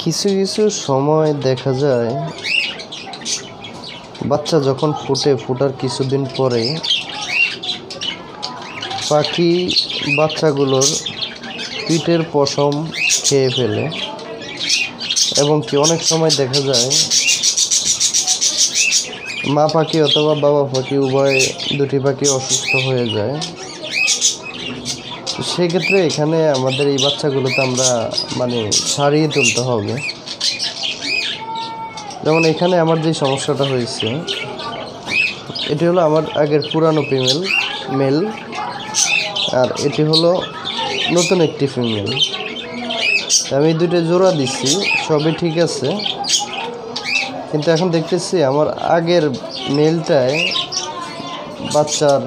কিছু কিছু সময় দেখা যায় বাচ্চা যখন ফোটার কিছুদিন পরে পাখি বাচ্চাগুলোর পিঠের পশম খেয়ে ফেলে এবং কি অনেক সময় দেখা যায় মা পাখি অথবা বাবা পাখি উভয় দুটি পাখি অসুস্থ হয়ে যায়। সেক্ষেত্রে এখানে আমাদের এই বাচ্চাগুলোতে আমরা সারিয়ে তুলতে হবে। যেমন এখানে আমার যে সমস্যাটা হয়েছে, এটি হলো আমার আগের পুরানো মেল, আর এটি হলো নতুন একটি ফিমেল। আমি দুটো জোড়া দিচ্ছি, সবই ঠিক আছে, কিন্তু এখন দেখতেছি আমার আগের মেলটায় বাচ্চার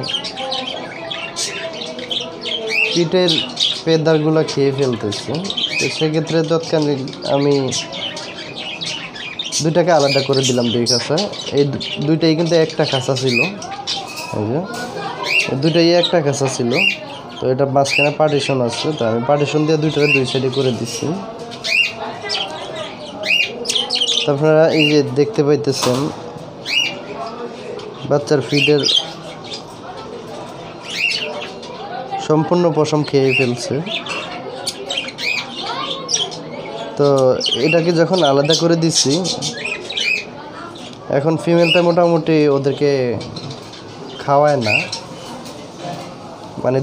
পিঠের পেদারগুলো খেয়ে ফেলতেছে। তো সেক্ষেত্রে তৎক্ষণিক আমি দুইটাকে আলাদা করে দিলাম দুই খাঁচা। এই দুইটাই কিন্তু একটা খাঁচা ছিল, দুইটাই একটা খাঁচা ছিল। তো এটা মাঝখানে পার্টিশন আছে, তো আমি পার্টিশন দিয়ে দুইটারে দুই সাইডে করে দিচ্ছি। আপনারা এই যে দেখতে পাইতেছেন বাচ্চার ফিডের সম্পূর্ণ পশম খেয়ে ফেলছে। তো এটাকে যখন আলাদা করে দিচ্ছি, এখন ফিমেলটা মোটামুটি ওদেরকে খাওয়ায় না,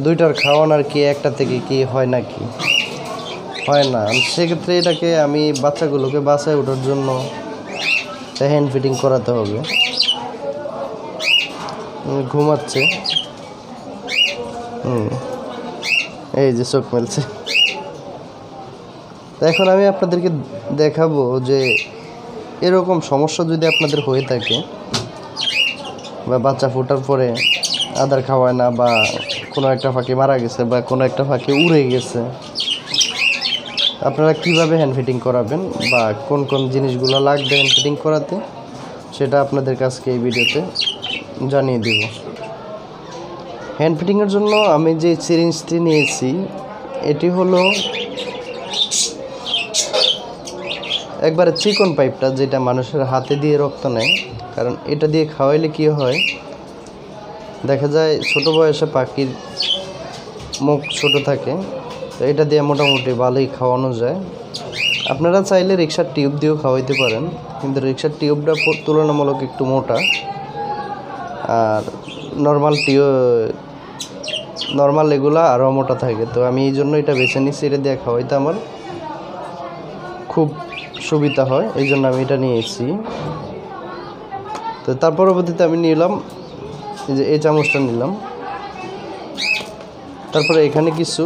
দুইটার খাওয়ানোর কি একটা থেকে কি হয় নাকি হয় না। সেক্ষেত্রে এটাকে আমি বাচ্চাগুলোকে বাসায় ওঠার জন্য হ্যান্ড ফিডিং করাতে হবে। ঘুমাচ্ছে, এই যে চোখ মেলছে। এখন আমি আপনাদেরকে দেখাবো যে এরকম সমস্যা যদি আপনাদের হয়ে থাকে, বা বাচ্চা ফোটার পরে আদার খাওয়ায় না, বা কোনো একটা পাখি মারা গেছে, বা কোনো একটা পাখি উড়ে গেছে, আপনারা কিভাবে হ্যান্ড ফিডিং করাবেন বা কোন কোন জিনিসগুলো লাগবে হ্যান্ড ফিডিং করাতে, সেটা আপনাদের কাছকে এই ভিডিওতে জানিয়ে দেব। হ্যান্ড ফিডিংয়ের জন্য আমি যে সিরিঞ্জটি নিয়েছি, এটি হলো একবারে চিকন পাইপটা, যেটা মানুষের হাতে দিয়ে রক্ত নেয়। কারণ এটা দিয়ে খাওয়াইলে কি হয়, দেখা যায় ছোট বয়সে পাখির মুখ ছোট থাকে, তো এটা দিয়ে মোটামুটি ভালোই খাওয়ানো যায়। আপনারা চাইলে রিক্সার টিউব দিয়েও খাওয়াইতে পারেন, কিন্তু রিক্সার টিউবটা তুলনামূলক একটু মোটা, আর নর্মাল এগুলা আরও মোটা থাকে। তো আমি এই জন্য এটা বেছে নিচ্ছি, এটা দিয়ে খাওয়াইতে আমার খুব সুবিধা হয়, এই জন্য আমি এটা নিয়েছি। তো তার পরবর্তীতে আমি নিলাম এই চামচটা নিলাম। তারপরে এখানে কিছু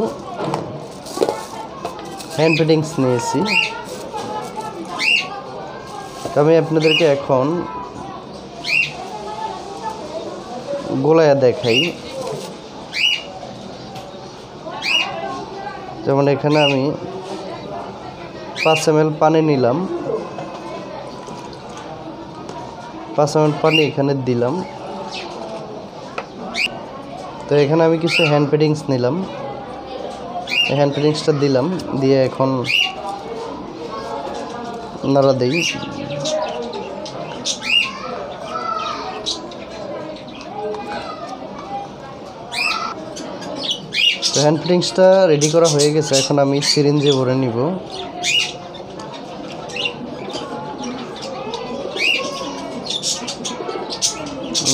হ্যান্ড ফিডিংস নিয়েছি। আমি আপনাদেরকে এখন গোলায়া দেখাই। যেমন এখানে আমি 5 ml পানি নিলাম, 5 ml পানি এখানে দিলাম। তো এখানে আমি কিছু হ্যান্ড ফিডিংস নিলাম, এই হ্যান্ড ফিডিংসটা দিলাম, দিয়ে এখন নাড়া দিই। তো হ্যান্ড ফিডিংসটা রেডি করা হয়ে গেছে, এখন আমি সিরিঞ্জে ভরে নিব।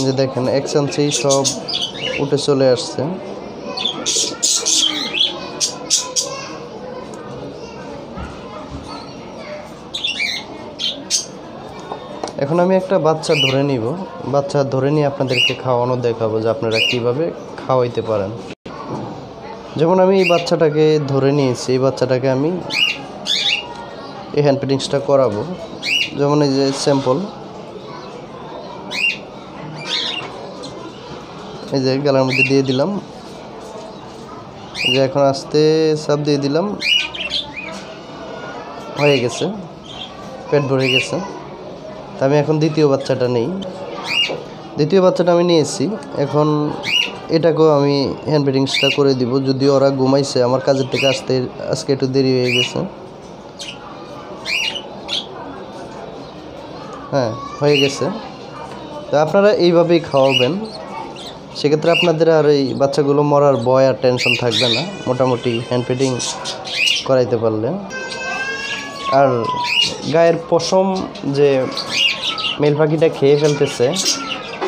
যে দেখেন এক চামচেই সব উঠে চলে আসছে। এখন আমি একটা বাচ্চা ধরে নিব, বাচ্চা ধরে নিয়ে আপনাদেরকে খাওয়ানো দেখাবো যে আপনারা কিভাবে খাওয়াইতে পারেন। যেমন আমি এই বাচ্চাটাকে ধরে নিয়েছি, এই বাচ্চাটাকে আমি এই হ্যান্ড ফিডিংসটা করাবো। যেমন এই যে স্যাম্পল, এই যে গালার মধ্যে দিয়ে দিলাম, যে এখন আস্তে চাপ দিয়ে দিলাম, হয়ে গেছে, পেট ভরে গেছে। তা আমি এখন দ্বিতীয় বাচ্চাটা নেই, দ্বিতীয় বাচ্চাটা আমি নিয়েছি। এখন এটাকেও আমি হ্যান্ড ফিডিংসটা করে দিব, যদিও ওরা ঘুমাইছে, আমার কাজের থেকে আসতে আজকে একটু দেরি হয়ে গেছে। হ্যাঁ হয়ে গেছে। তো আপনারা এইভাবেই খাওয়াবেন, সেক্ষেত্রে আপনাদের আর এই বাচ্চাগুলো মরার ভয় আর টেনশন থাকবে না, মোটামুটি হ্যান্ড ফিডিং করাইতে পারলে। আর গায়ের পশম যে মেল পাখিটা খেয়ে ফেলতেছে,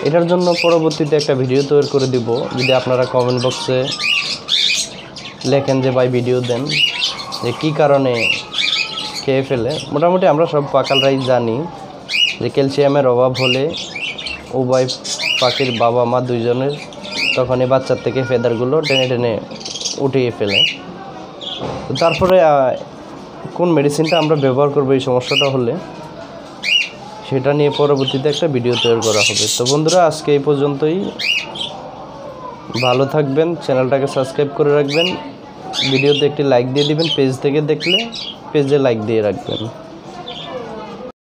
এটার জন্য পরবর্তীতে একটা ভিডিও তৈরি করে দিব। যদি আপনারা কমেন্ট বক্সে লেখেন যে ভাই ভিডিও দেন যে কী কারণে খেয়ে ফেলে। মোটামুটি আমরা সব পাকালরাই জানি যে ক্যালসিয়ামের অভাব হলে উভয় পাখির বাবা মা দুইজনের তখনই বাচ্চার থেকে ফেদারগুলো টেনে টেনে উঠিয়ে ফেলে। তারপরে কোন মেডিসিনটা আমরা ব্যবহার করবো এই সমস্যাটা হলে, সেটা নিয়ে পরবর্তীতে একটা ভিডিও তৈরি করা হবে। তো বন্ধুরা, আজকে এই পর্যন্তই। ভালো থাকবেন, চ্যানেলটাকে সাবস্ক্রাইব করে রাখবেন, ভিডিওতে একটি লাইক দিয়ে দিবেন, পেজ থেকে দেখলে পেজে লাইক দিয়ে রাখবেন।